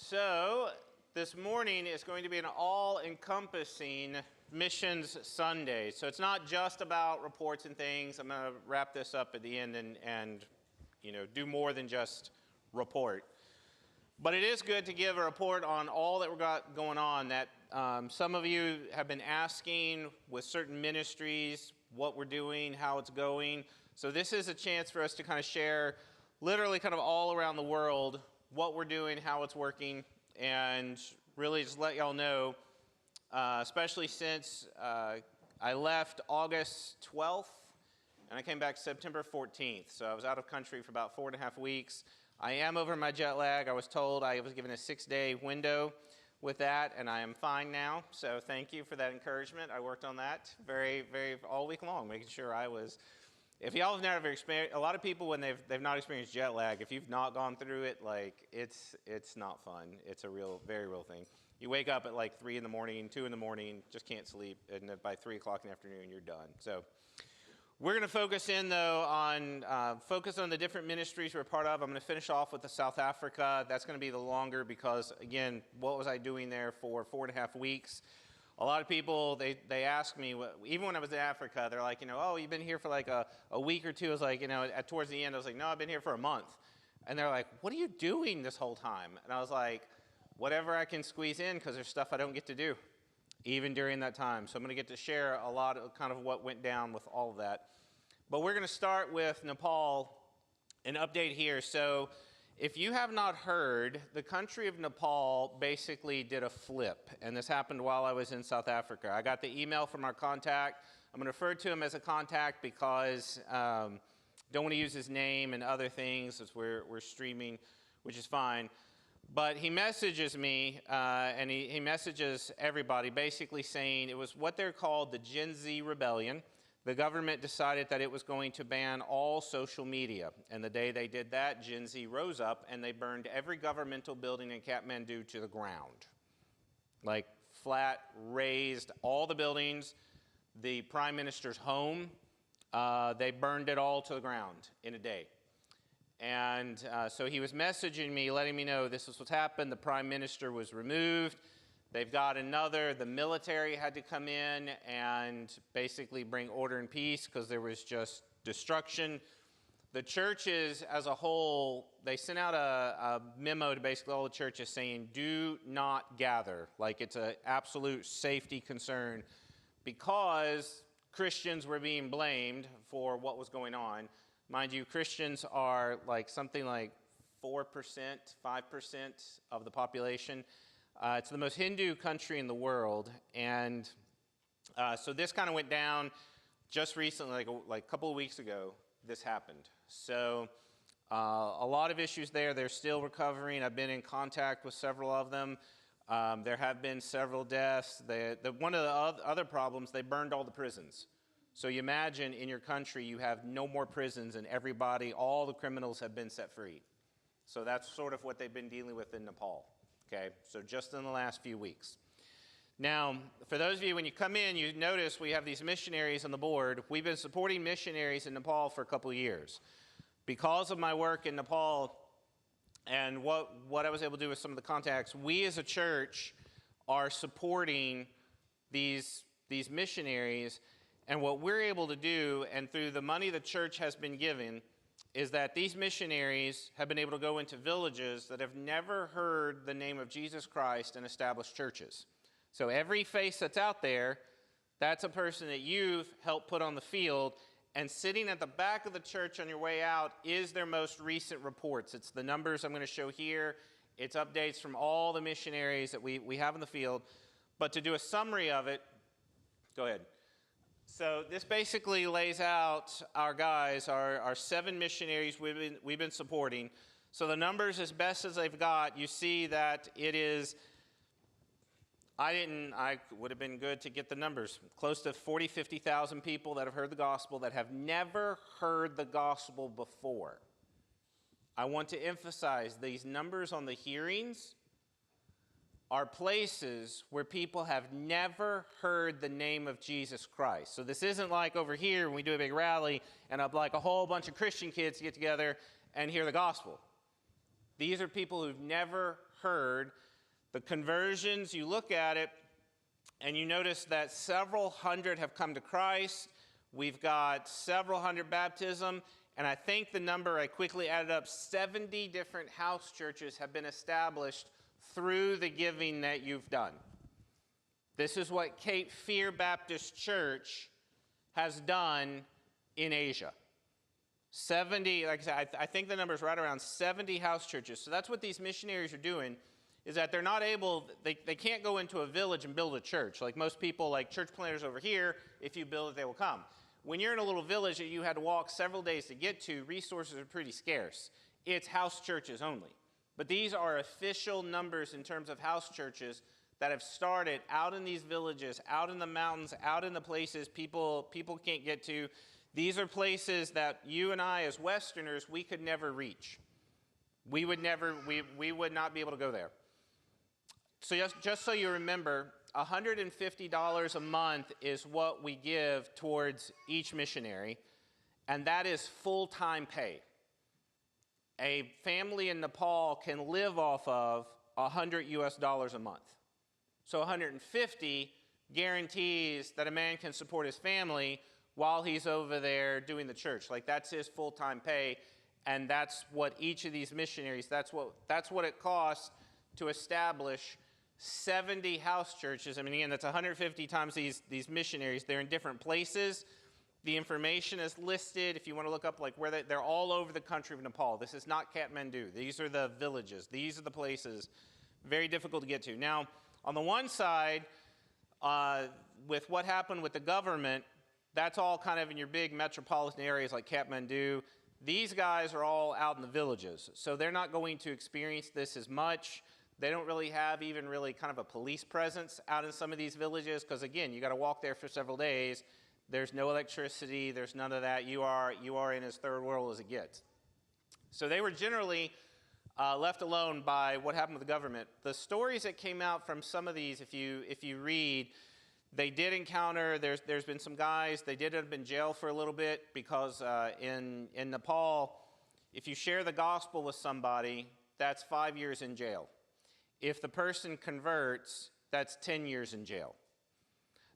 So, this morning is going to be an all-encompassing Missions Sunday. So it's not just about reports and things. I'm going to wrap this up at the end and do more than just report. But it is good to give a report on all that we've got going on. That some of you have been asking with certain ministries what we're doing, how it's going. So this is a chance for us to kind of share literally kind of all around the world what we're doing, how it's working, and really just let y'all know, especially since I left August 12th and I came back September 14th. So I was out of country for about 4.5 weeks. I am over my jet lag. I was told I was given a 6-day window with that, and I am fine now. So thank you for that encouragement. I worked on that very all week long, making sure I was. If y'all have never experienced, a lot of people when they've not experienced jet lag, if you've not gone through it, like it's not fun. It's a very real thing. You wake up at like 3 in the morning, 2 in the morning, just can't sleep, and then by 3 o'clock in the afternoon you're done. So we're going to focus in though on the different ministries we're part of. I'm going to finish off with the South Africa. That's going to be the longer because again, what was I doing there for 4.5 weeks? A lot of people, they ask me, even when I was in Africa, they're like, oh, you've been here for like a week or two. I was like, towards the end, I was like, no, I've been here for a month. And they're like, what are you doing this whole time? And I was like, whatever I can squeeze in because there's stuff I don't get to do, even during that time. So I'm going to get to share a lot of kind of what went down with all of that. But we're going to start with Nepal, an update here. So if you have not heard, the country of Nepal basically did a flip, and this happened while I was in South Africa. I got the email from our contact. I'm going to refer to him as a contact because don't want to use his name and other things as we're streaming, which is fine. But he messages me, and he messages everybody basically saying it was what they're called the Gen Z rebellion. The government decided that it was going to ban all social media. And the day they did that, Gen Z rose up and they burned every governmental building in Kathmandu to the ground. Like flat, razed all the buildings, the prime minister's home, they burned it all to the ground in a day. And so he was messaging me, letting me know this is what's happened. The prime minister was removed. They've got the military had to come in and basically bring order and peace because there was just destruction. The churches as a whole, they sent out a memo to basically all the churches saying, do not gather. Like it's an absolute safety concern because Christians were being blamed for what was going on. Mind you, Christians are like something like 4%, 5% of the population. It's the most Hindu country in the world, and so this kind of went down just recently, like a couple of weeks ago, this happened. So a lot of issues there. They're still recovering. I've been in contact with several of them. There have been several deaths. One of the other problems, they burned all the prisons. So you imagine in your country you have no more prisons and all the criminals have been set free. So that's sort of what they've been dealing with in Nepal. Okay, so just in the last few weeks. Now, for those of you, when you come in, you notice we have these missionaries on the board. We've been supporting missionaries in Nepal for a couple of years. Because of my work in Nepal and what I was able to do with some of the contacts, we as a church are supporting these missionaries. And what we're able to do, and through the money the church has been given, is that these missionaries have been able to go into villages that have never heard the name of Jesus Christ and establish churches. So every face that's out there, that's a person that you've helped put on the field, and sitting at the back of the church on your way out is their most recent reports. It's the numbers I'm going to show here. It's updates from all the missionaries that we have in the field. But to do a summary of it, go ahead. So this basically lays out our guys, our 7 missionaries we've been supporting. So the numbers, as best as they've got, you see that it is, I would have been good to get the numbers, close to 40, 50,000 people that have heard the gospel that have never heard the gospel before. I want to emphasize these numbers on the hearings are places where people have never heard the name of Jesus Christ. So this isn't like over here when we do a big rally and like a whole bunch of Christian kids get together and hear the gospel. These are people who've never occurred. The conversions, you look at it, and you notice that several hundred have come to Christ. We've got several hundred baptism, and I think the number, I quickly added up, 70 different house churches have been established through the giving that you've done. This is what Cape Fear Baptist Church has done in Asia. 70, like I said, I think the number is right around 70 house churches. So that's what these missionaries are doing, is that they're not able, they can't go into a village and build a church. Like most people, like church planters over here, if you build it, they will come. When you're in a little village that you had to walk several days to get to, resources are pretty scarce. It's house churches only. But these are official numbers in terms of house churches that have started out in these villages, out in the mountains, out in the places people can't get to. These are places that you and I as Westerners, we could never reach. We would not be able to go there. So just so you remember, $150 a month is what we give towards each missionary, and that is full-time pay. A family in Nepal can live off of $100 a month. So 150 guarantees that a man can support his family while he's over there doing the church. Like that's his full-time pay, and that's what each of these missionaries, that's what it costs to establish 70 house churches. I mean, again, that's 150 times these missionaries. They're in different places. The information is listed. If you want to look up like where they're all over the country of Nepal. This is not Kathmandu. These are the villages. These are the places. Very difficult to get to. Now, on the one side, with what happened with the government, that's all kind of in your big metropolitan areas like Kathmandu. These guys are all out in the villages, so they're not going to experience this as much. They don't really have even really kind of a police presence out in some of these villages because, again, you got to walk there for several days. There's no electricity. There's none of that. You are in as third world as it gets. So they were generally left alone by what happened with the government. The stories that came out from some of these, if you read, they did encounter, there's been some guys, they did end up in jail for a little bit because in Nepal, if you share the gospel with somebody, that's 5 years in jail. If the person converts, that's 10 years in jail.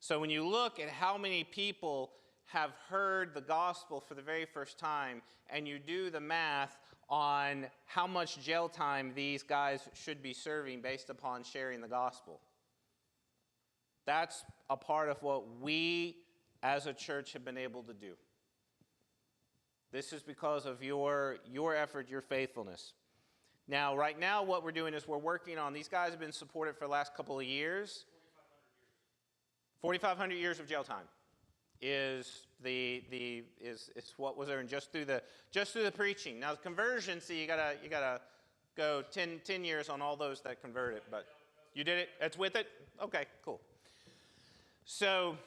So when you look at how many people have heard the gospel for the very first time, and you do the math on how much jail time these guys should be serving based upon sharing the gospel, that's a part of what we as a church have been able to do. This is because of your effort, your faithfulness. Now, right now, what we're doing is we're working on, these guys have been supported for the last couple of years. 4,500 years of jail time is what was earned just through the preaching. Now, the conversion, see, you gotta go 10 years on all those that converted, but you did it. It's with it. Okay, cool. So,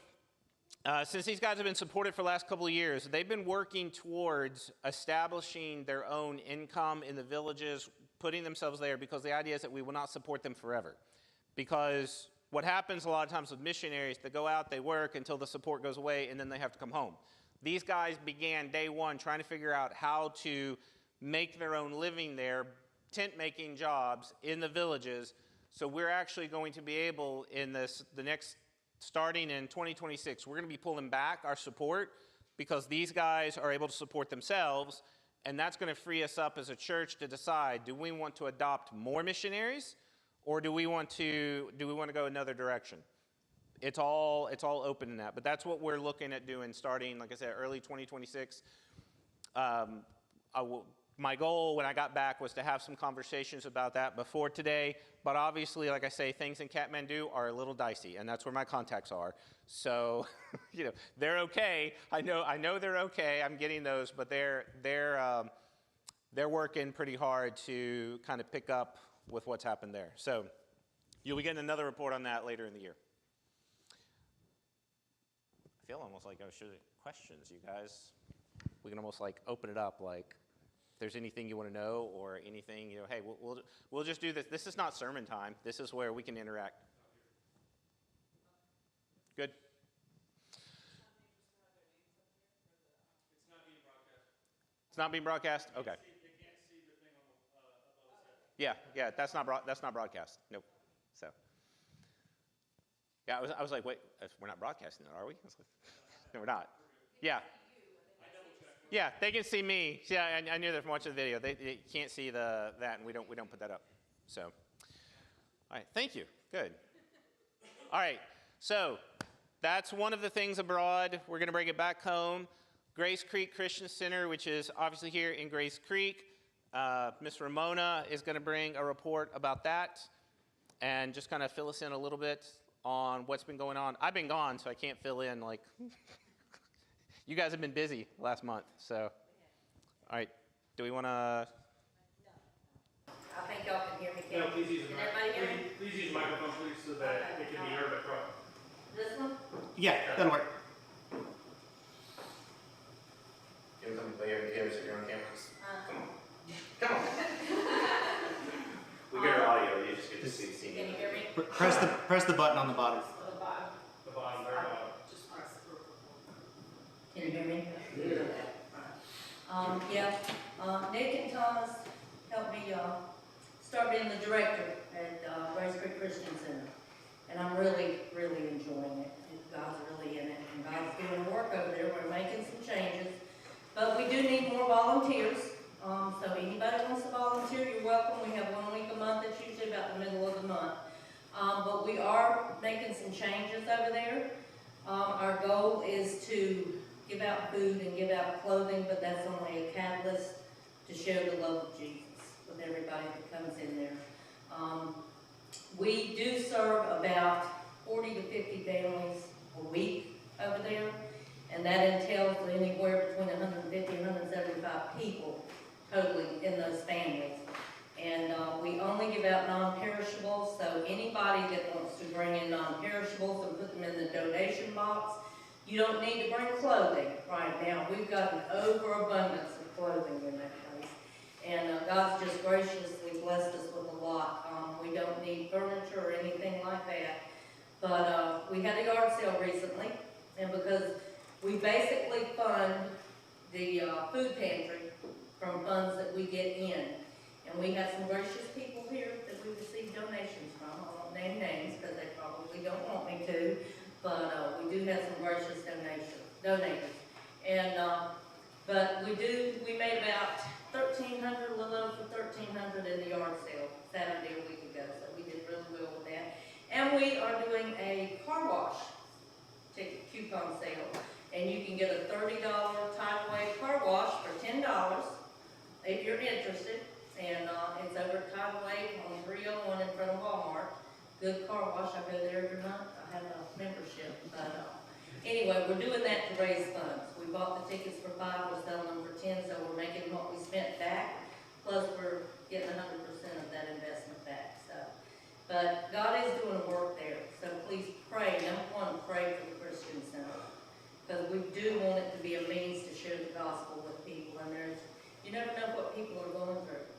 since these guys have been supported for the last couple of years, they've been working towards establishing their own income in the villages, putting themselves there, because the idea is that we will not support them forever. Because what happens a lot of times with missionaries, they go out, they work until the support goes away, and then they have to come home. These guys began day one trying to figure out how to make their own living there, tent-making jobs in the villages. So we're actually going to be able, starting in 2026, we're going to be pulling back our support because these guys are able to support themselves, and that's going to free us up as a church to decide, do we want to adopt more missionaries, or do we want to go another direction? It's all open in that, but that's what we're looking at doing starting, like I said, early 2026. My goal when I got back was to have some conversations about that before today, but obviously, like I say, things in Kathmandu are a little dicey, and that's where my contacts are. So, they're okay. I know they're okay. I'm getting those, but they're working pretty hard to kind of pick up with what's happened there. So, you'll be getting another report on that later in the year. I feel almost like I should have questions, you guys. We can almost like open it up, like, there's anything you want to know or anything, hey, we'll just do this. This is not sermon time. This is where we can interact. Good. It's not being broadcast? Okay. They can't see the thing on the above his head. Yeah, that's not broadcast. Nope. So, yeah, I was like, wait, we're not broadcasting that, are we? I was like, no, we're not. Yeah. Yeah, they can see me. Yeah, I knew that from watching the video. They can't see that, and we don't put that up. So, all right, thank you. Good. All right, so that's one of the things abroad. We're going to bring it back home. Grace Creek Christian Center, which is obviously here in Grace Creek. Miss Ramona is going to bring a report about that and just kind of fill us in a little bit on what's been going on. I've been gone, so I can't fill in like. You guys have been busy last month, so. All right, do we want to? I think y'all can hear me. No, please use the microphone. Please use the microphone, please, so that it can be heard across. This one? Yeah, that'll work. You want to come play over here so you're on camera? Come on. We get our audio, you just get to see me. Can you hear me? Press the button on the bottom. The bottom. The bottom, very bottom. Just press it. Can you hear me? Nick and Thomas helped me start being the director at Grace Creek Christian Center. And I'm really, really enjoying it. God's really in it. And God's doing work over there. We're making some changes. But we do need more volunteers. So anybody wants to volunteer, you're welcome. We have 1 week a month. It's usually about the middle of the month. But we are making some changes over there. Our goal is to give out food and give out clothing, but that's only a catalyst to share the love of Jesus with everybody that comes in there. We do serve about 40 to 50 families a week over there, and that entails anywhere between 150 and 175 people totally in those families. And we only give out non-perishables, so anybody that wants to bring in non-perishables and put them in the donation box, you don't need to bring clothing right now. We've got an overabundance of clothing in that place. And God's just graciously blessed us with a lot. We don't need furniture or anything like that. But we had a yard sale recently, and because we basically fund the food pantry from funds that we get in. And we have some gracious people here that we receive donations from. I won't name names because they probably don't want me to. But we do have some gracious donators. And, but we made about 1,300, a little over 1,300 in the yard sale Saturday a week ago. So we did really well with that. And we are doing a car wash ticket coupon sale. And you can get a $30 Tideway car wash for $10 if you're interested. And it's over at Tideway on 301 in front of Walmart. Good car wash. I go there every month. I have a membership. But anyway, we're doing that to raise funds. We bought the tickets for $5, we're selling them for $10, so we're making what we spent back. Plus, we're getting 100% of that investment back. So, but God is doing work there. So please pray. Number one, pray for the Christian Center, because we do want it to be a means to share the gospel with people. And you never know what people are going through.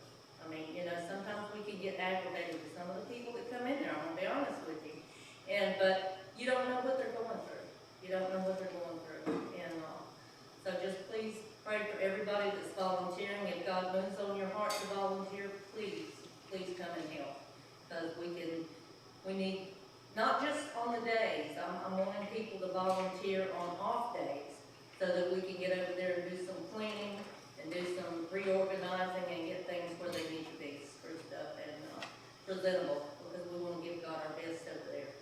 I mean, sometimes we can get aggravated with some of the people that come in there. I'm going to be honest with you. But you don't know what they're going through. You don't know what they're going through. And so just please pray for everybody that's volunteering. If God moves on your heart to volunteer, please come and help. Because we need, not just on the days. I'm wanting people to volunteer on off days so that we can get over there and do some cleaning and do some reorganizing and get things where they need to be spruced up and presentable, because we want to give God our best over there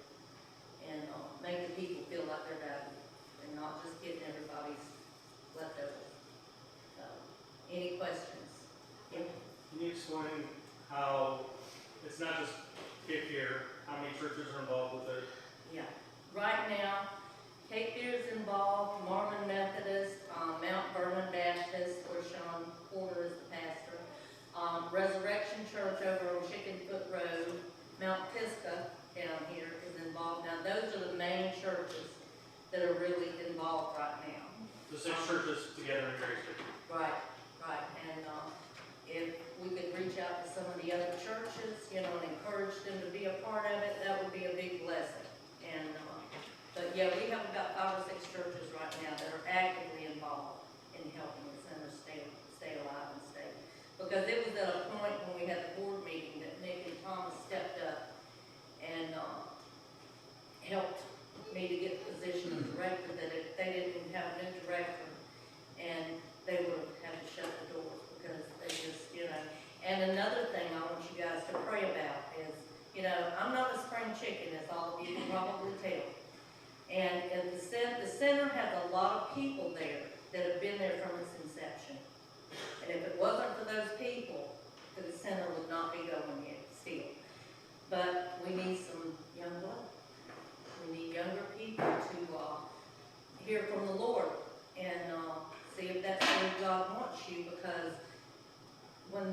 and make the people feel like they're valued and not just getting everybody's leftovers. So, any questions? Yeah. Can you explain how it's not just Cape Fear, how many churches are involved with it? Yeah. Right now, Cape Fear is involved, Mormon Methodist, Mount Vernon Baptist, where Sean Porter is the pastor, Resurrection Church over on Chickenfoot Road, Mount Pisgah down here is involved. Now, those are the main churches that are really involved right now. The 6 churches together in Grace Creek. Right. And if we could reach out to some of the other churches, and encourage them to be a part of it, that would be a big blessing. And but yeah, we have about 5 or 6 churches right now that are actively involved in helping the center stay alive and stay. Because it was at a point when we had the board meeting And another thing I want you guys to pray about is, you know, I'm not a spring chicken, as all of you can probably tell. And the center has a lot of people there that have been there from its inception. And if it wasn't for those people, the center would not be going yet still. But we need some young blood. We need younger people to hear from the Lord and see if that's where God wants you, because when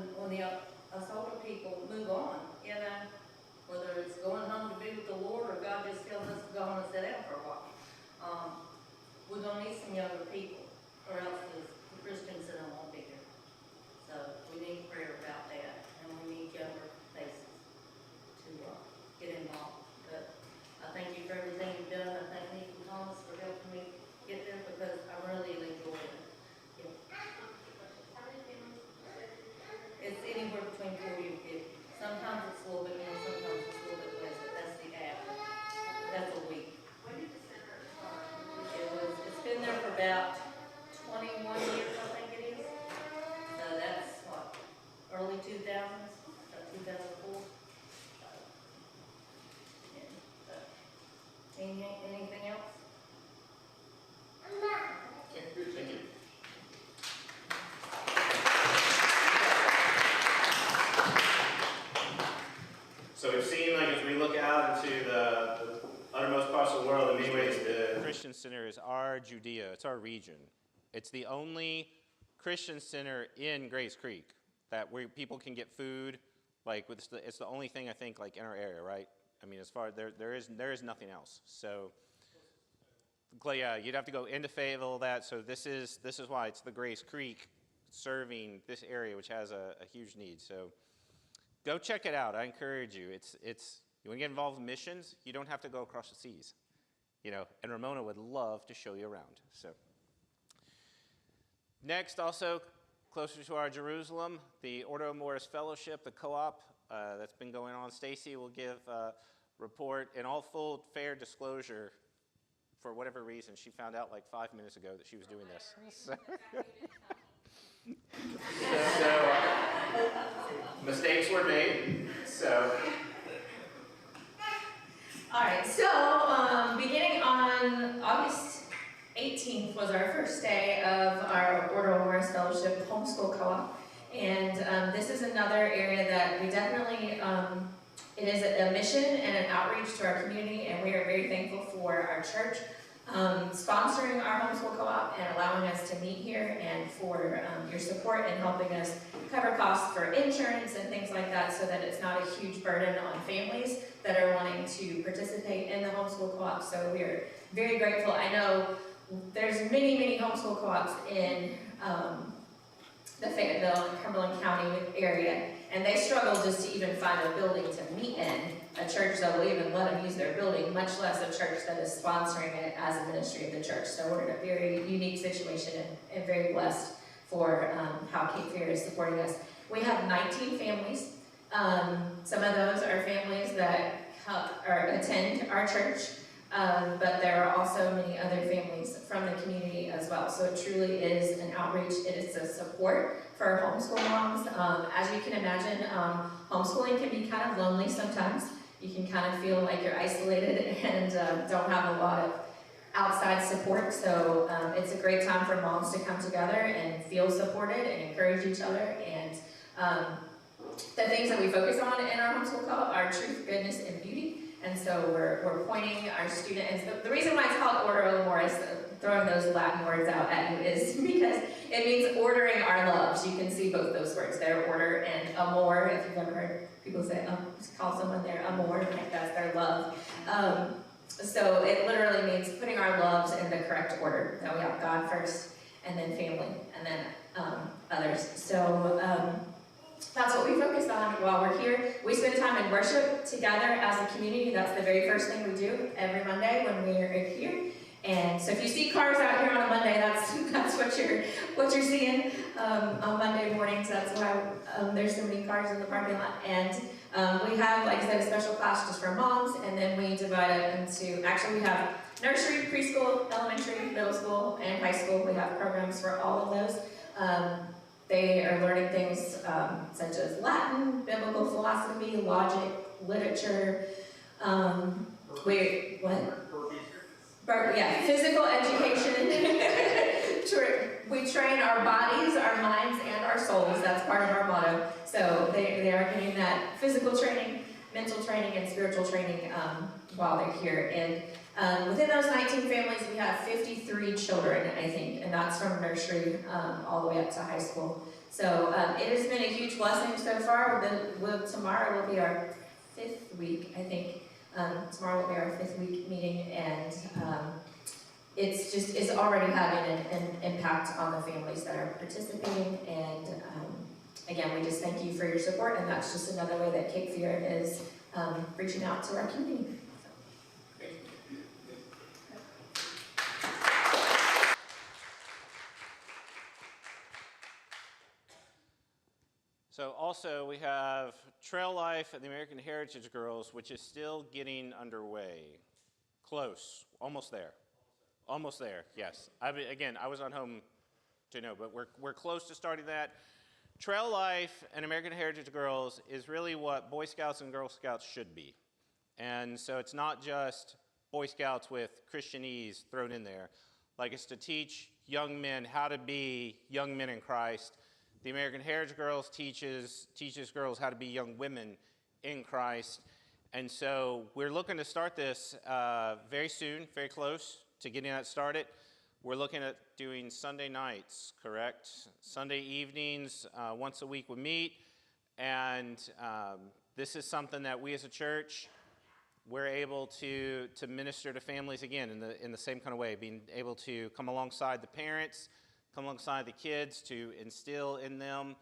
us older people move on, you know, whether it's going home to be with the Lord or God just tells us to go home and sit down for a while, we're going to need some younger people, or else the Christian center won't be here. So we need prayer about that, and we need younger faces to get involved. But I thank you for everything you've done. I thank Nick and Thomas for helping me get there, because I really enjoy it. It's anywhere between 40 and 50. Sometimes it's a little bit more, sometimes it's a little bit less, but that's the average. That's a week. When did the center start? It's been there for about 21 years, I think it is. So that's what, early 2000s, about 2004. Anything else? Okay, thank you. So we've seen, like, as we look out into the uttermost parts of the world, in many ways, the Christian center is our Judea. It's our region. It's the only Christian center in Grace Creek that where people can get food. Like, it's the only thing, I think, like, in our area, right? I mean, as far there is nothing else. So, yeah, you'd have to go into Fayetteville. So this is why it's the Grace Creek serving this area, which has a huge need. So. Go check it out. I encourage you. You want to get involved in missions, you don't have to go across the seas. You know, and Ramona would love to show you around. So next, also closer to our Jerusalem, the Ordo Morris Fellowship, the co-op that's been going on. Stacy will give a report. In all full fair disclosure, for whatever reason, she found out like 5 minutes ago that she was doing this. So mistakes were made, so. All right, so beginning on August 18th was our first day of our Ordo Morris Fellowship Homeschool Co-op, and this is another area that we definitely, it is a mission and an outreach to our community, and we are very thankful for our church sponsoring our homeschool co-op and allowing us to meet here, and for your support in helping us cover costs for insurance and things like that, so that it's not a huge burden on families that are wanting to participate in the homeschool co-op. So we are very grateful. I know there's many homeschool co-ops in the Fayetteville and Cumberland County area, and they struggle just to even find a building to meet in, a church that will even let them use their building, much less a church that is sponsoring it as a ministry of the church. So we're in a very unique situation and very blessed for how Cape Fear is supporting us. We have 19 families. Some of those are families that attend our church, but there are also many other families from the community as well. So it truly is an outreach. It is a support for homeschool moms. As you can imagine, homeschooling can be kind of lonely sometimes. You can kind of feel like you're isolated and don't have a lot of outside support. So it's a great time for moms to come together and feel supported and encourage each other. And the things that we focus on in our homeschool co-op are truth, goodness, and beauty. And so we're pointing our students. The reason why it's called Ordo Morris, throwing those Latin words out at you, is because it means ordering our loves. You can see both those words there, order and amor. If you've ever heard people say, call someone their amor, like that's their love. So it literally means putting our loves in the correct order. That we have God first, and then family, and then others. So that's what we focus on while we're here. We spend time in worship together as a community. That's the very first thing we do every Monday when we are here. And so if you see cars out here on a Monday, that's what you're seeing on Monday mornings. That's why there's so many cars in the parking lot. And we have, like I said, a special class just for moms, and then we divide it into, actually we have nursery, preschool, elementary, middle school, and high school. We have programs for all of those. They are learning things such as Latin, biblical philosophy, logic, literature. Yeah, physical education. We train our bodies, our minds, and our souls. That's part of our motto. So they are getting that physical training, mental training, and spiritual training while they're here. And within those 19 families, we have 53 children, I think, and that's from nursery all the way up to high school. So it has been a huge blessing so far. Tomorrow will be our 5th week, I think. Tomorrow will be our 5th week meeting, and it's already having an impact on the families that are participating. And again, we just thank you for your support, and that's just another way that Cape Fear is reaching out to our community. So also we have Trail Life and the American Heritage Girls, which is still getting underway. Close, almost there. Almost there, yes. I was not home to know, but we're close to starting that. Trail Life and American Heritage Girls is really what Boy Scouts and Girl Scouts should be. And so it's not just Boy Scouts with Christianese thrown in there. Like, it's to teach young men how to be young men in Christ. The American Heritage Girls teaches girls how to be young women in Christ. And so we're looking to start this very soon, very close to getting that started. We're looking at doing Sunday nights, correct? Sunday evenings, once a week we meet. And this is something that we as a church, we're able to minister to families again in the same kind of way, being able to come alongside the parents, come alongside the kids to instill in them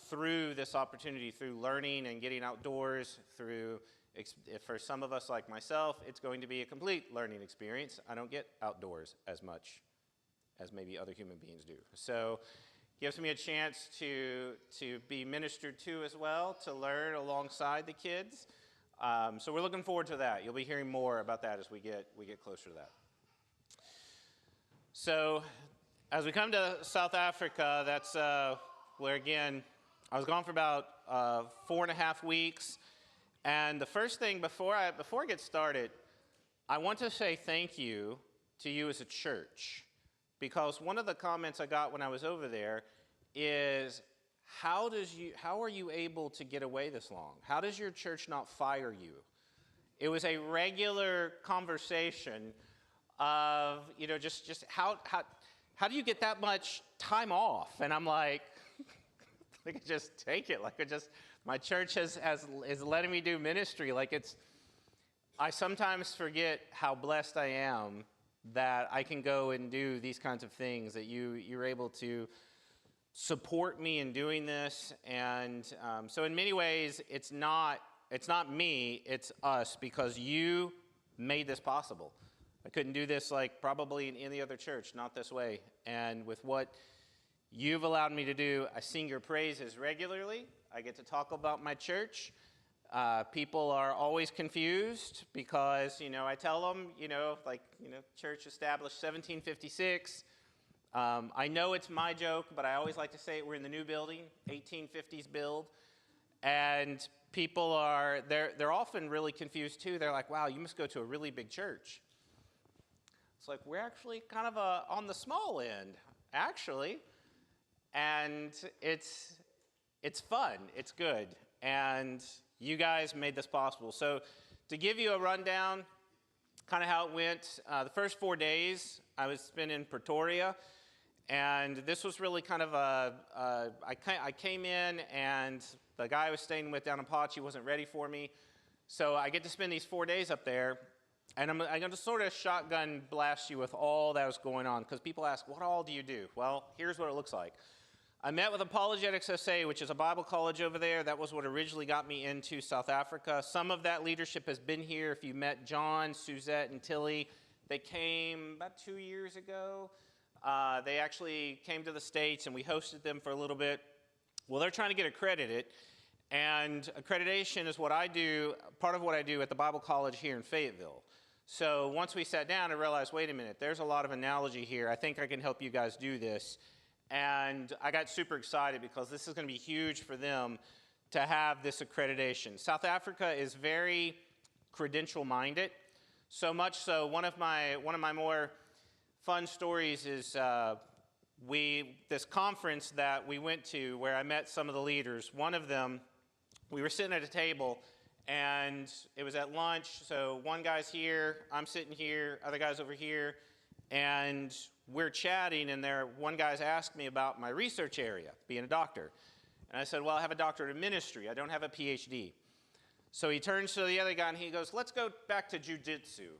through this opportunity, through learning and getting outdoors, for some of us like myself, it's going to be a complete learning experience. I don't get outdoors as much as maybe other human beings do. So it gives me a chance to be ministered to as well, to learn alongside the kids. So we're looking forward to that. You'll be hearing more about that as we get closer to that. So as we come to South Africa, that's where, again, I was gone for about 4.5 weeks. And the first thing, before I get started, I want to say thank you to you as a church. Because one of the comments I got when I was over there is, how are you able to get away this long? How does your church not fire you? It was a regular conversation of, just how do you get that much time off? And I'm like, I could just take it. My church is letting me do ministry. I sometimes forget how blessed I am that I can go and do these kinds of things, that you're able to support me in doing this. And so in many ways, it's not me, it's us, because you made this possible. I couldn't do this probably in any other church, not this way. And with what you've allowed me to do, I sing your praises regularly. I get to talk about my church. People are always confused because, I tell them, church established 1756. I know it's my joke, but I always like to say we're in the new building, 1850s build. And people they're often really confused too. They're like, wow, you must go to a really big church. It's like, we're actually kind of on the small end, actually. And it's fun, it's good. And you guys made this possible. So to give you a rundown, kind of how it went, the first 4 days I was spent in Pretoria. And this was really kind of I came in and the guy I was staying with down in Pachi wasn't ready for me. So I get to spend these 4 days up there. And I'm going to sort of shotgun blast you with all that was going on, because people ask, what all do you do? Well, here's what it looks like. I met with Apologetics SA, which is a Bible college over there. That was what originally got me into South Africa. Some of that leadership has been here. If you met John, Suzette, and Tilly, they came about 2 years ago. They actually came to the States, and we hosted them for a little bit. Well, they're trying to get accredited, and accreditation is what I do, part of what I do at the Bible college here in Fayetteville. So once we sat down, I realized, wait a minute, there's a lot of analogy here. I think I can help you guys do this. And I got super excited because this is going to be huge for them to have this accreditation. South Africa is very credential-minded, so much so one of my more fun stories is this conference that we went to where I met some of the leaders. One of them, we were sitting at a table, and it was at lunch, so one guy's here, I'm sitting here, other guy's over here, and we're chatting, and one guy's asked me about my research area, being a doctor. And I said, well, I have a doctorate in ministry. I don't have a PhD. So he turns to the other guy, and he goes, let's go back to jiu-jitsu.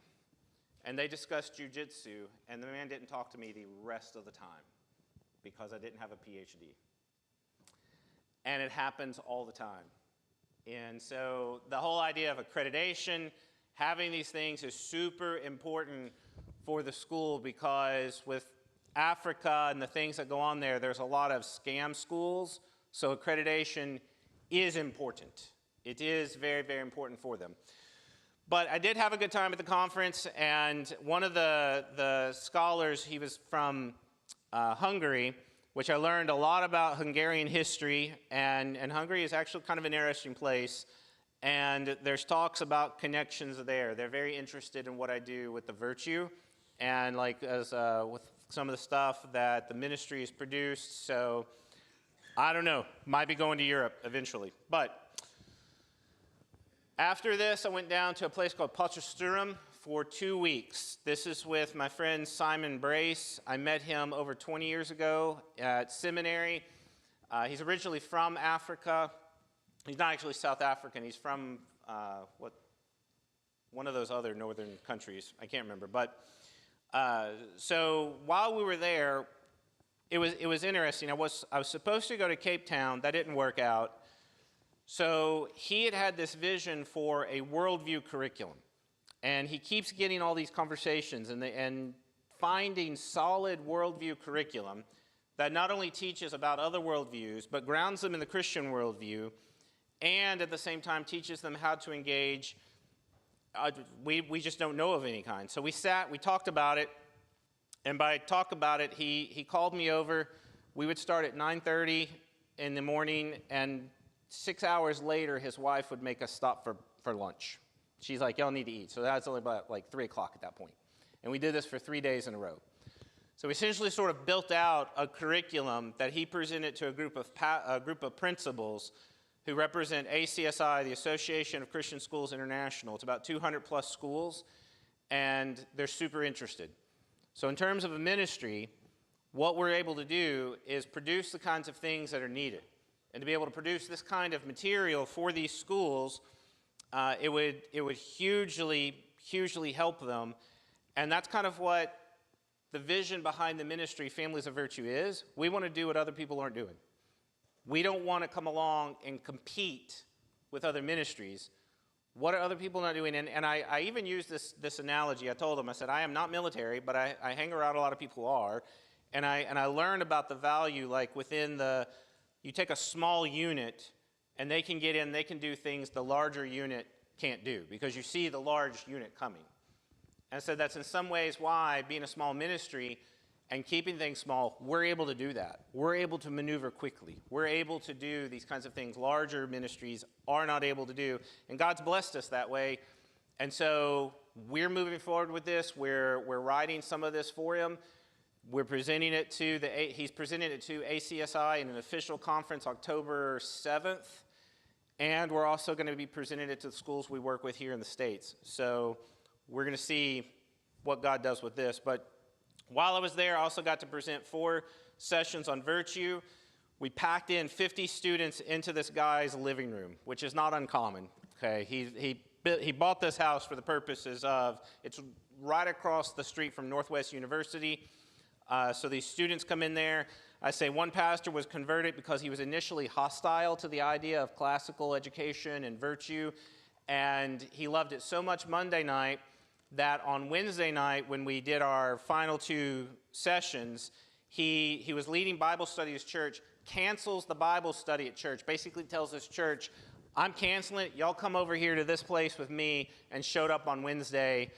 And they discussed jiu-jitsu, and the man didn't talk to me the rest of the time because I didn't have a PhD. And it happens all the time. And so the whole idea of accreditation, having these things is super important for the school because with Africa and the things that go on there, there's a lot of scam schools. So accreditation is important. It is very, very important for them. But I did have a good time at the conference, and one of the scholars, he was from Hungary, which I learned a lot about Hungarian history, and Hungary is actually kind of an interesting place, and there's talks about connections there. They're very interested in what I do with the virtue, and like with some of the stuff that the ministry has produced, so I don't know, might be going to Europe eventually. But after this, I went down to a place called Potchefstroom for 2 weeks. This is with my friend Simon Brace. I met him over 20 years ago at seminary. He's originally from Africa. He's not actually South African. He's from one of those other northern countries. I can't remember. But so while we were there, it was interesting. I was supposed to go to Cape Town. That didn't work out. So he had this vision for a worldview curriculum. And he keeps getting all these conversations and finding solid worldview curriculum that not only teaches about other worldviews, but grounds them in the Christian worldview, and at the same time teaches them how to engage. We just don't know of any kind. So we talked about it, and by talk about it, he called me over. We would start at 9:30 in the morning, and 6 hours later, his wife would make us stop for lunch. She's like, y'all need to eat. So that's only about like 3 o'clock at that point. And we did this for 3 days in a row. So we essentially sort of built out a curriculum that he presented to a group of principals who represent ACSI, the Association of Christian Schools International. It's about 200 plus schools, and they're super interested. So in terms of a ministry, what we're able to do is produce the kinds of things that are needed. And to be able to produce this kind of material for these schools, it would hugely help them. And that's kind of what the vision behind the ministry, Families of Virtue, is. We want to do what other people aren't doing. We don't want to come along and compete with other ministries. What are other people not doing? And I even used this analogy. I told them, I said, I am not military, but I hang around a lot of people who are. And I learned about the value, like within you take a small unit, and they can get in, they can do things the larger unit can't do, because you see the large unit coming. And so that's in some ways why, being a small ministry and keeping things small, we're able to do that. We're able to maneuver quickly. We're able to do these kinds of things larger ministries are not able to do. And God's blessed us that way. And so we're moving forward with this. We're writing some of this for him. We're presenting it he's presenting it to ACSI in an official conference October 7th. And we're also going to be presenting it to the schools we work with here in the States. So we're going to see what God does with this. But while I was there, I also got to present 4 sessions on virtue. We packed in 50 students into this guy's living room, which is not uncommon. Okay, he bought this house for the purposes of, it's right across the street from Northwest University. So these students come in there. I say one pastor was converted because he was initially hostile to the idea of classical education and virtue, and he loved it so much Monday night that on Wednesday night, when we did our final 2 sessions, he was leading Bible study at his church, cancels the Bible study at church, basically tells his church, I'm canceling it, y'all come over here to this place with me, and showed up on Wednesday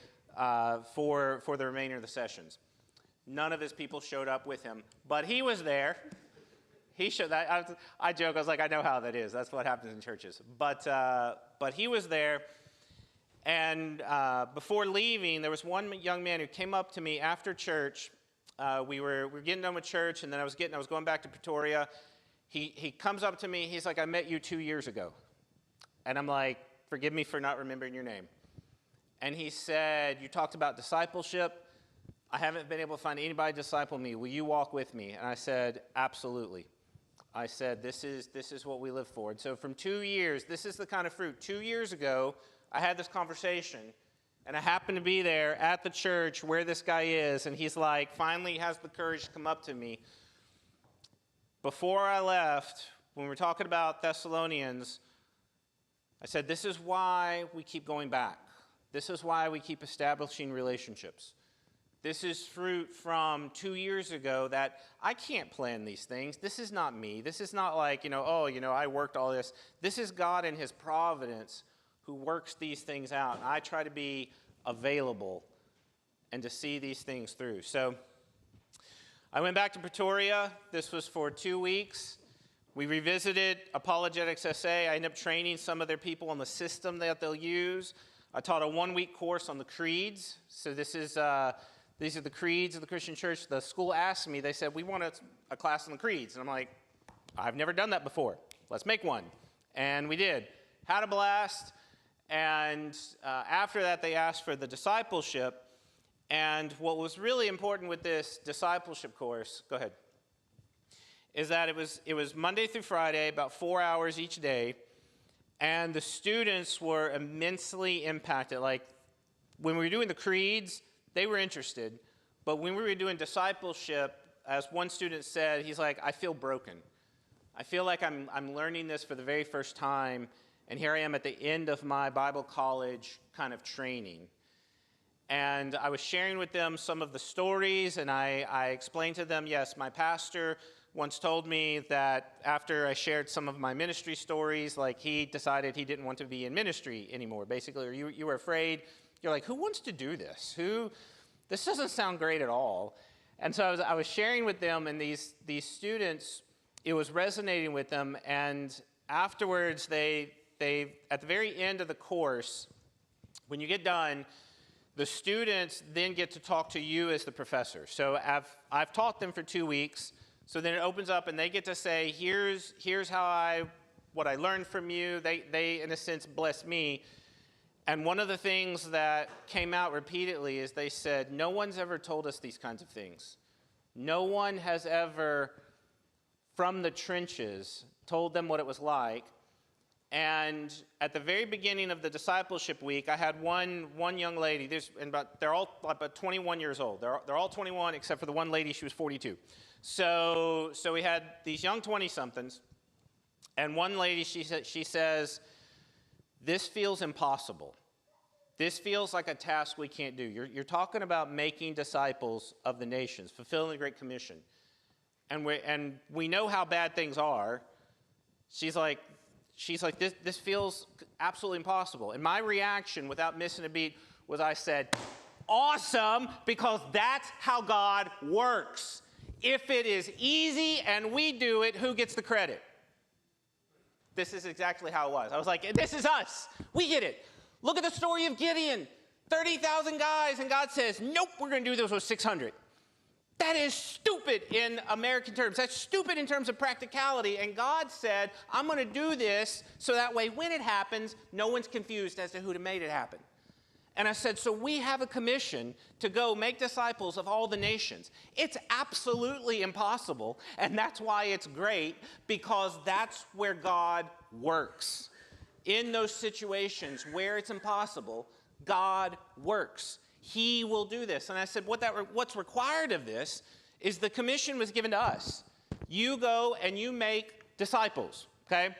for the remainder of the sessions. None of his people showed up with him, but he was there. He showed that. I joke. I was like, I know how that is. That's what happens in churches. But he was there. And before leaving, there was one young man who came up to me after church. We were getting done with church, and then I was going back to Pretoria. He comes up to me. He's like, I met you 2 years ago. And I'm like, forgive me for not remembering your name. And he said, you talked about discipleship. I haven't been able to find anybody to disciple me. Will you walk with me? And I said, absolutely. I said, this is what we live for. And so from 2 years, this is the kind of fruit. 2 years ago, I had this conversation, and I happened to be there at the church where this guy is, and he's like, finally has the courage to come up to me. Before I left, when we were talking about Thessalonians, I said, this is why we keep going back. This is why we keep establishing relationships. This is fruit from 2 years ago that I can't plan these things. This is not me. This is not like, I worked all this. This is God in his providence who works these things out. And I try to be available and to see these things through. So I went back to Pretoria. This was for 2 weeks. We revisited Apologetics SA. I ended up training some of their people on the system that they'll use. I taught a 1-week course on the creeds. So these are the creeds of the Christian church. The school asked me, they said, we want a class on the creeds. And I'm like, I've never done that before. Let's make one. And we did. Had a blast. And after that, they asked for the discipleship. And what was really important with this discipleship course, go ahead, is that it was Monday through Friday, about 4 hours each day. And the students were immensely impacted. Like, when we were doing the creeds, they were interested. But when we were doing discipleship, as one student said, he's like, I feel broken. I feel like I'm learning this for the very first time, and here I am at the end of my Bible college kind of training. And I was sharing with them some of the stories, and I explained to them, yes, my pastor once told me that after I shared some of my ministry stories, like he decided he didn't want to be in ministry anymore, basically, or you were afraid. You're like, who wants to do this? This doesn't sound great at all. And so I was sharing with them, and these students, it was resonating with them. And afterwards, they at the very end of the course, when you get done, the students then get to talk to you as the professor. So I've taught them for 2 weeks. So then it opens up, and they get to say, here's what I learned from you. They in a sense bless me. And one of the things that came out repeatedly is they said, no one's ever told us these kinds of things. No one has ever, from the trenches, told them what it was like. And at the very beginning of the discipleship week, I had one young lady. They're all about 21 years old. They're all 21 except for the one lady. She was 42. So we had these young 20-somethings, and one lady, she says, this feels impossible. This feels like a task we can't do. You're talking about making disciples of the nations, fulfilling the Great Commission. And we know how bad things are. She's like, this feels absolutely impossible. And my reaction, without missing a beat, was I said, awesome, because that's how God works. If it is easy and we do it, who gets the credit? This is exactly how it was. I was like, this is us. We get it. Look at the story of Gideon. 30,000 guys, and God says, nope, we're going to do this with 600. That is stupid in American terms. That's stupid in terms of practicality. And God said, I'm going to do this so that way when it happens, no one's confused as to who made it happen. And I said, so we have a commission to go make disciples of all the nations. It's absolutely impossible, and that's why it's great, because that's where God works. In those situations where it's impossible, God works. He will do this. And I said, what's required of this is the commission was given to us. You go and you make disciples, okay?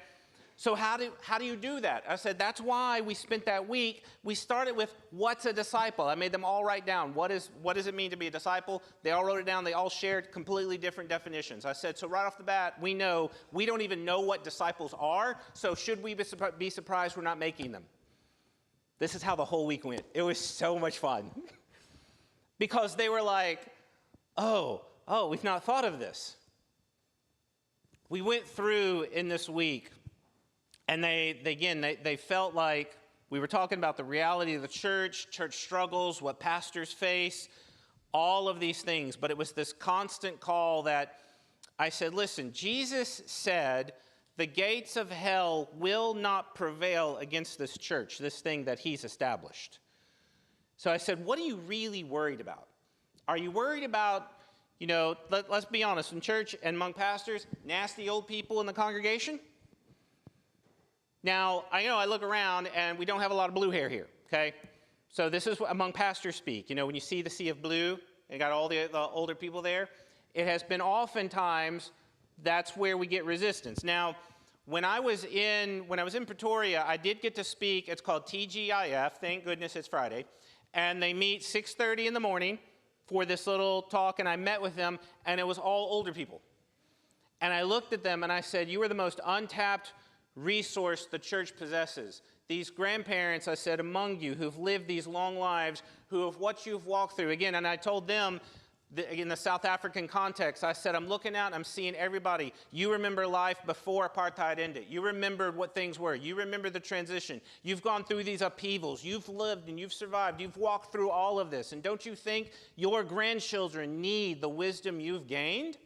So how do you do that? I said, that's why we spent that week. We started with, what's a disciple? I made them all write down, what does it mean to be a disciple? They all wrote it down. They all shared completely different definitions. I said, so right off the bat, we don't even know what disciples are, so should we be surprised we're not making them? This is how the whole week went. It was so much fun. Because they were like, oh, we've not thought of this. We went through in this week, and they felt like we were talking about the reality of the church struggles, what pastors face, all of these things. But it was this constant call that I said, listen, Jesus said the gates of hell will not prevail against this church, this thing that he's established. So I said, what are you really worried about? Are you worried about, let's be honest, in church and among pastors, nasty old people in the congregation? Now, I look around and we don't have a lot of blue hair here, okay? So this is among pastors speak. When you see the sea of blue, you got all the older people there. It has been oftentimes that's where we get resistance. Now, when I was in Pretoria, I did get to speak. It's called TGIF. Thank goodness it's Friday. And they meet 6:30 in the morning for this little talk, and I met with them, and it was all older people. And I looked at them, and I said, you are the most untapped resource the church possesses. These grandparents, I said, among you who've lived these long lives, who have what you've walked through. Again, and I told them, in the South African context, I said, I'm looking out and I'm seeing everybody. You remember life before apartheid ended. You remembered what things were. You remember the transition. You've gone through these upheavals. You've lived and you've survived. You've walked through all of this. And don't you think your grandchildren need the wisdom you've gained?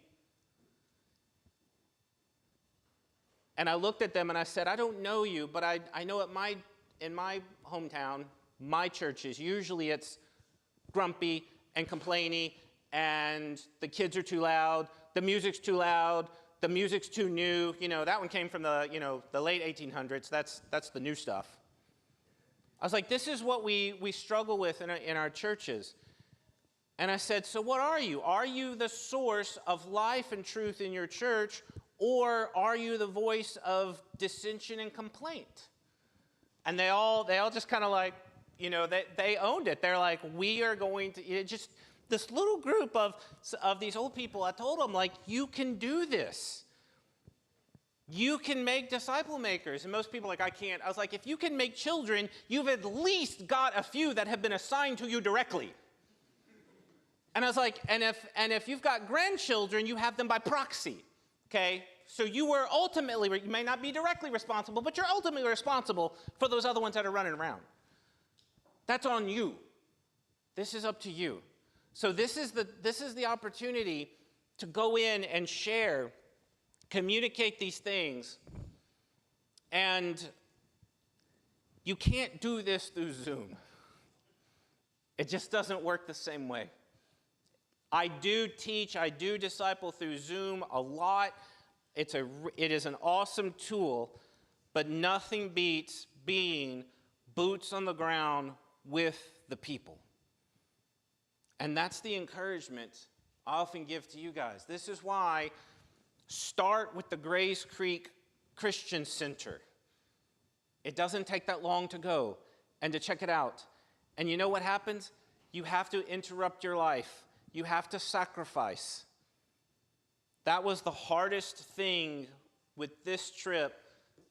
And I looked at them and I said, I don't know you, but I know in my hometown, my churches, usually it's grumpy and complaining, and the kids are too loud, the music's too loud, the music's too new. That one came from the late 1800s. That's the new stuff. I was like, this is what we struggle with in our churches. And I said, so what are you? Are you the source of life and truth in your church, or are you the voice of dissension and complaint? And they all just kind of like, they owned it. They're like, we are going to, this little group of these old people, I told them, like, you can do this. You can make disciple makers. And most people are like, I can't. I was like, if you can make children, you've at least got a few that have been assigned to you directly. And I was like, and if you've got grandchildren, you have them by proxy, okay? So you may not be directly responsible, but you're ultimately responsible for those other ones that are running around. That's on you. This is up to you. So this is the opportunity to go in and share, communicate these things. And you can't do this through Zoom. It just doesn't work the same way. I do disciple through Zoom a lot. It is an awesome tool, but nothing beats being boots on the ground with the people. And that's the encouragement I often give to you guys. This is why start with the Grays Creek Christian Center. It doesn't take that long to go and to check it out. And you know what happens? You have to interrupt your life. You have to sacrifice. That was the hardest thing with this trip,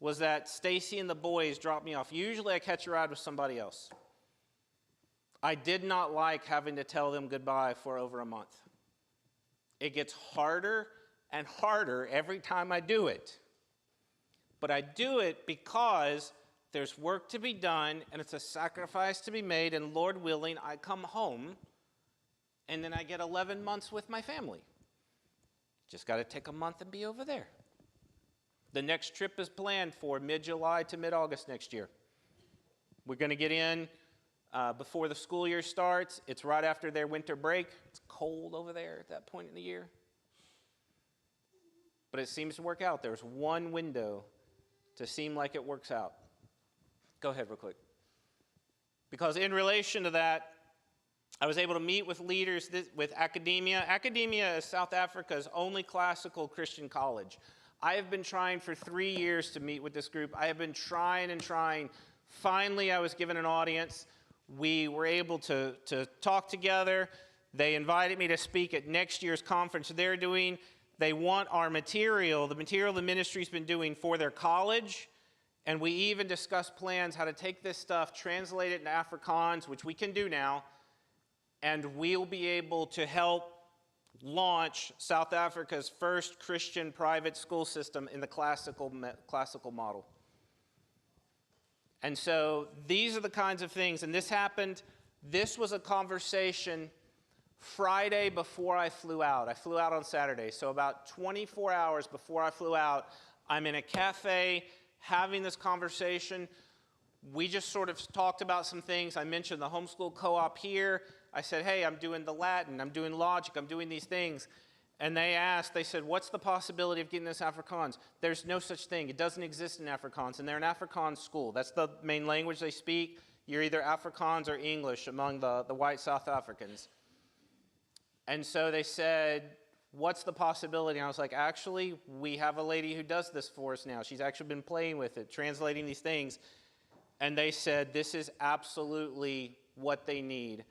was that Stacy and the boys dropped me off. Usually I catch a ride with somebody else. I did not like having to tell them goodbye for over a month. It gets harder and harder every time I do it. But I do it because there's work to be done, and it's a sacrifice to be made, and Lord willing, I come home, and then I get 11 months with my family. Just got to take a month and be over there. The next trip is planned for mid-July to mid-August next year. We're going to get in before the school year starts. It's right after their winter break. It's cold over there at that point in the year. But it seems to work out. There's one window to seem like it works out. Go ahead real quick. Because in relation to that, I was able to meet with leaders with academia. Academia is South Africa's only classical Christian college. I have been trying for 3 years to meet with this group. I have been trying and trying. Finally, I was given an audience. We were able to talk together. They invited me to speak at next year's conference they're doing. They want our material, the material the ministry's been doing for their college. And we even discussed plans how to take this stuff, translate it into Afrikaans, which we can do now, and we'll be able to help launch South Africa's first Christian private school system in the classical model. And so these are the kinds of things, and this was a conversation Friday before I flew out. I flew out on Saturday, so about 24 hours before I flew out, I'm in a cafe having this conversation. We just sort of talked about some things. I mentioned the homeschool co-op here. I said, hey, I'm doing the Latin, I'm doing logic, I'm doing these things. And they said, what's the possibility of getting this Afrikaans? There's no such thing. It doesn't exist in Afrikaans, and they're an Afrikaans school. That's the main language they speak. You're either Afrikaans or English among the white South Africans. And so they said, what's the possibility? And I was like, actually, we have a lady who does this for us now. She's actually been playing with it, translating these things. And they said, this is absolutely what they need.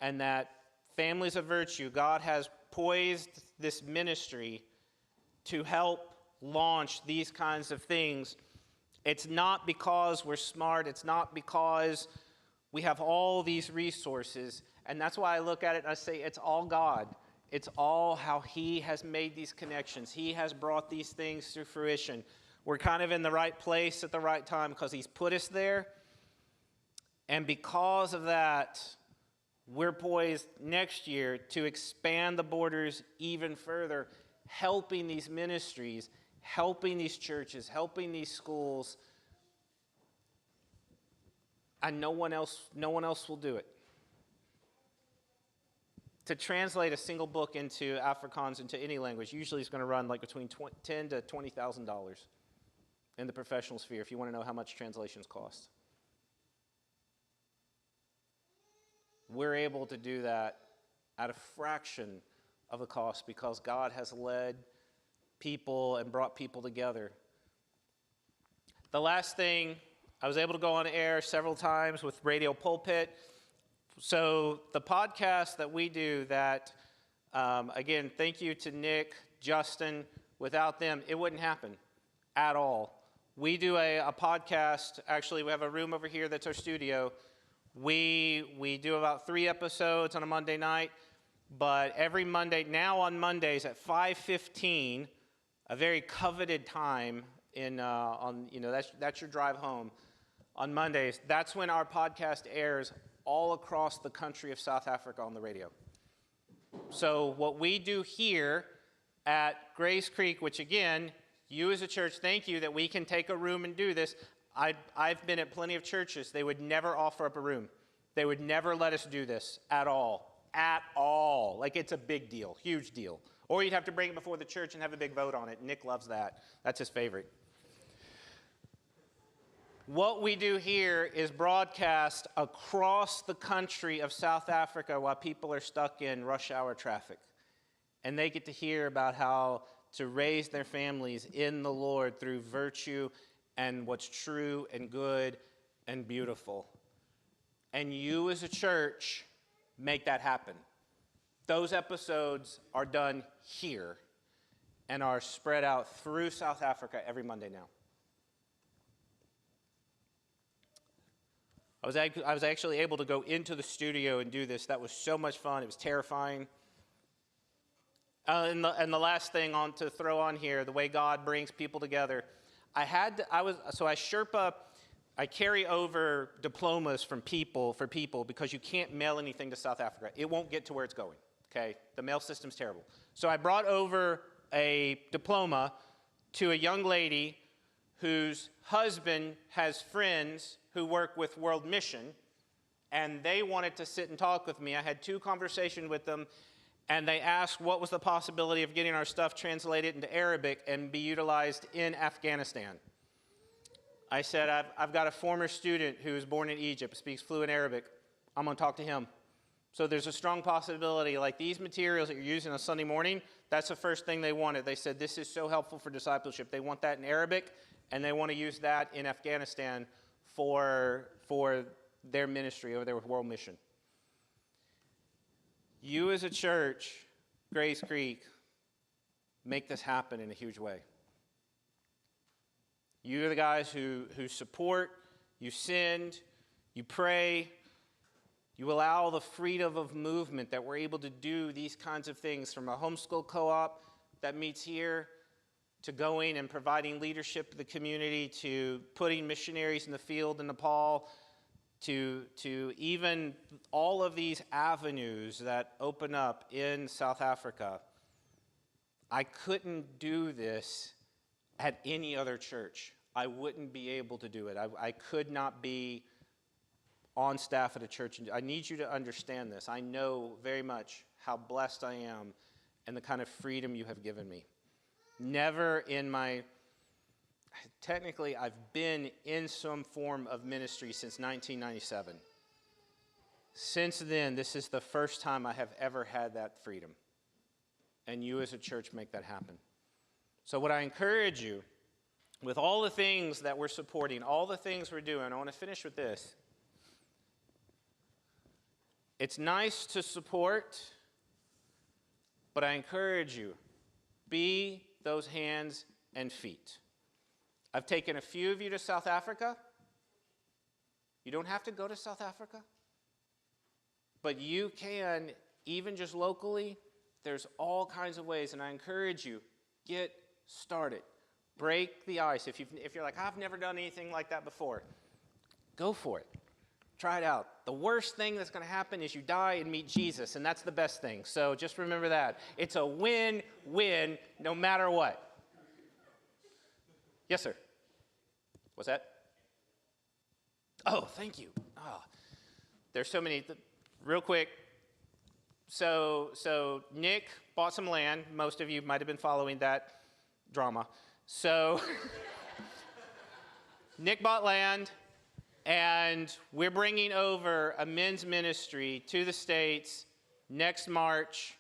And that Families of Virtue, God has poised this ministry to help launch these kinds of things. It's not because we're smart. It's not because we have all these resources. And that's why I look at it and I say, it's all God. It's all how He has made these connections. He has brought these things to fruition. We're kind of in the right place at the right time because He's put us there. And because of that, we're poised next year to expand the borders even further, helping these ministries, helping these churches, helping these schools. And no one else will do it. To translate a single book into Afrikaans into any language usually is going to run like between $10,000 to $20,000 in the professional sphere if you want to know how much translations cost. We're able to do that at a fraction of the cost because God has led people and brought people together. The last thing, I was able to go on air several times with Radio Pulpit. So the podcast that we do that, again, thank you to Nick, Justin. Without them, it wouldn't happen at all. We do a podcast. Actually, we have a room over here that's our studio. We do about 3 episodes on a Monday night, but every Monday, now on Mondays at 5:15, a very coveted time that's your drive home. On Mondays, that's when our podcast airs all across the country of South Africa on the radio. So what we do here at Grace Creek, which again, you as a church, thank you that we can take a room and do this. I've been at plenty of churches. They would never offer up a room. They would never let us do this at all. At all. Like it's a big deal, huge deal. Or you'd have to bring it before the church and have a big vote on it. Nick loves that. That's his favorite. What we do here is broadcast across the country of South Africa while people are stuck in rush hour traffic. And they get to hear about how to raise their families in the Lord through virtue and what's true and good and beautiful. And you as a church make that happen. Those episodes are done here and are spread out through South Africa every Monday now. I was actually able to go into the studio and do this. That was so much fun. It was terrifying. And the last thing to throw on here, the way God brings people together. I carry over diplomas for people because you can't mail anything to South Africa. It won't get to where it's going, okay? The mail system's terrible. So I brought over a diploma to a young lady whose husband has friends who work with World Mission, and they wanted to sit and talk with me. I had 2 conversations with them, and they asked what was the possibility of getting our stuff translated into Arabic and be utilized in Afghanistan. I said, I've got a former student who was born in Egypt, speaks fluent Arabic. I'm going to talk to him. So there's a strong possibility, like these materials that you're using on Sunday morning, that's the first thing they wanted. They said, this is so helpful for discipleship. They want that in Arabic, and they want to use that in Afghanistan for their ministry over there with World Mission. You as a church, Grace Creek, make this happen in a huge way. You're the guys who support, you send, you pray, You allow the freedom of movement that we're able to do these kinds of things, from a homeschool co-op that meets here, to going and providing leadership to the community, to putting missionaries in the field in Nepal, to even all of these avenues that open up in South Africa. I couldn't do this at any other church. I wouldn't be able to do it. I could not be on staff at a church. I need you to understand this. I know very much how blessed I am and the kind of freedom you have given me. Never in my, technically I've been in some form of ministry since 1997. Since then, this is the first time I have ever had that freedom. And you as a church make that happen. So what I encourage you, with all the things that we're supporting, all the things we're doing, I want to finish with this. It's nice to support, but I encourage you, be those hands and feet. I've taken a few of you to South Africa. You don't have to go to South Africa, but you can, even just locally, there's all kinds of ways, and I encourage you, get started. Break the ice. If you're like, I've never done anything like that before, go for it. Try it out. The worst thing that's going to happen is you die and meet Jesus, and that's the best thing. So just remember that. It's a win-win no matter what. Yes, sir. What's that? Oh, thank you. Oh, there's so many. Real quick. So Nick bought some land. Most of you might have been following that drama. So Nick bought land. And we're bringing over a men's ministry to the States next March.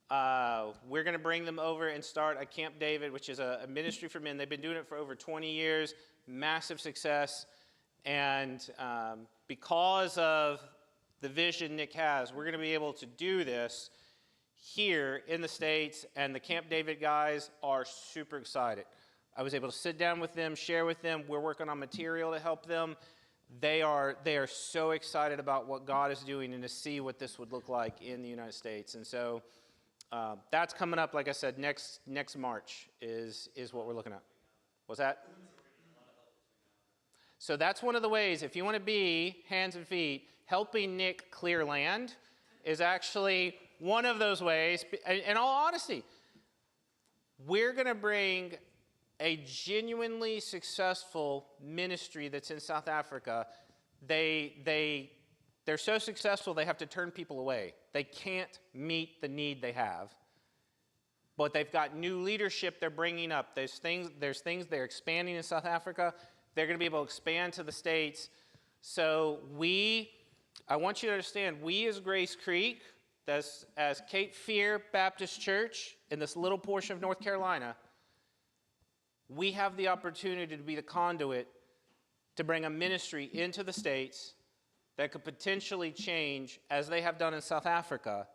We're going to bring them over and start a Camp David, which is a ministry for men. They've been doing it for over 20 years, massive success. And because of the vision Nick has, we're going to be able to do this here in the States. And the Camp David guys are super excited. I was able to sit down with them, share with them. We're working on material to help them. They are so excited about what God is doing and to see what this would look like in the United States. And so that's coming up, like I said, next March is what we're looking at. What's that? So that's one of the ways, if you want to be hands and feet, helping Nick clear land is actually one of those ways. In all honesty, we're going to bring a genuinely successful ministry that's in South Africa. They're so successful they have to turn people away. They can't meet the need they have. But they've got new leadership they're bringing up. There's things they're expanding in South Africa. They're going to be able to expand to the States. So I want you to understand, we as Grace Creek, as Cape Fear Baptist Church in this little portion of North Carolina, we have the opportunity to be the conduit to bring a ministry into the States that could potentially change, as they have done in South Africa,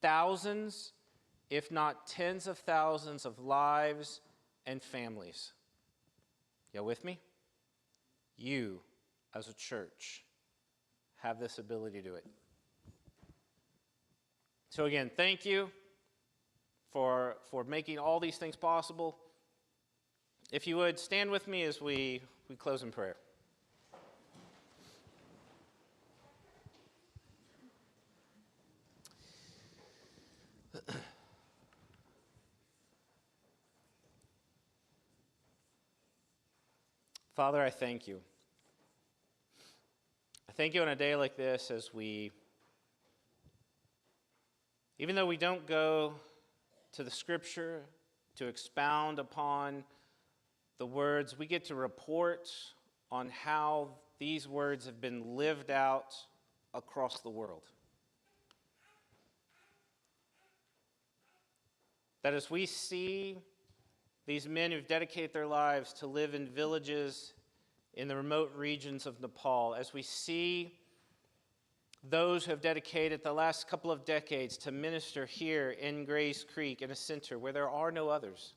thousands, if not tens of thousands of lives and families. You with me? You, as a church, have this ability to do it. So again, thank you for making all these things possible. If you would, stand with me as we close in prayer. Father, I thank you. I thank you on a day like this as even though we don't go to the Scripture to expound upon the words, we get to report on how these words have been lived out across the world. That as we see these men who've dedicated their lives to live in villages in the remote regions of Nepal, as we see those who have dedicated the last couple of decades to minister here in Grace Creek in a center where there are no others,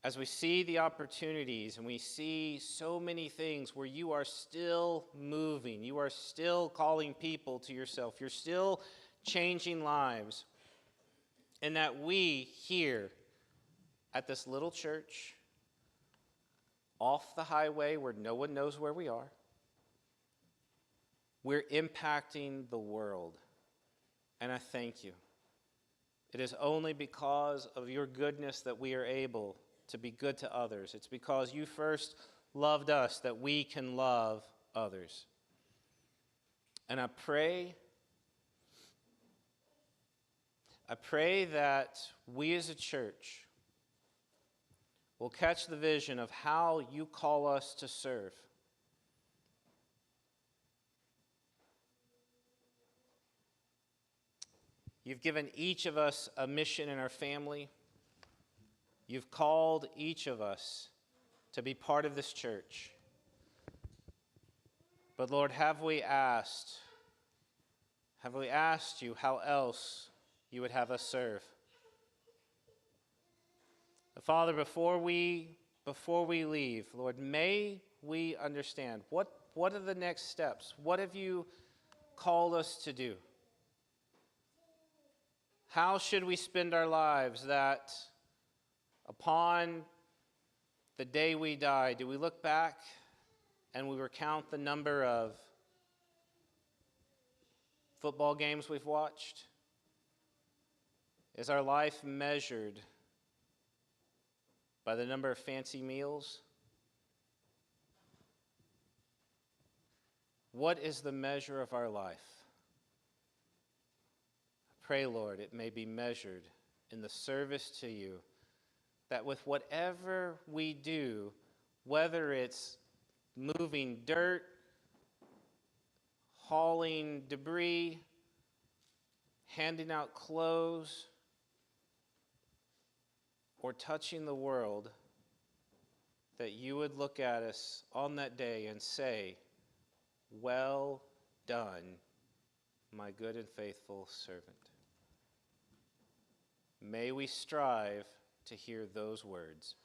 as we see the opportunities and we see so many things where you are still moving, you are still calling people to yourself, you're still changing lives, and that we here at this little church, off the highway where no one knows where we are, we're impacting the world. And I thank you. It is only because of your goodness that we are able to be good to others. It's because you first loved us that we can love others. And I pray that we as a church will catch the vision of how you call us to serve. You've given each of us a mission in our family. You've called each of us to be part of this church. But Lord, have we asked you how else you would have us serve? Father, before we leave, Lord, may we understand what are the next steps? What have you called us to do? How should we spend our lives that upon the day we die, do we look back and we recount the number of football games we've watched? Is our life measured by the number of fancy meals? What is the measure of our life? Pray, Lord, it may be measured in the service to you, that with whatever we do, whether it's moving dirt, hauling debris, handing out clothes, or touching the world, that you would look at us on that day and say, "Well done, my good and faithful servant." May we strive to hear those words.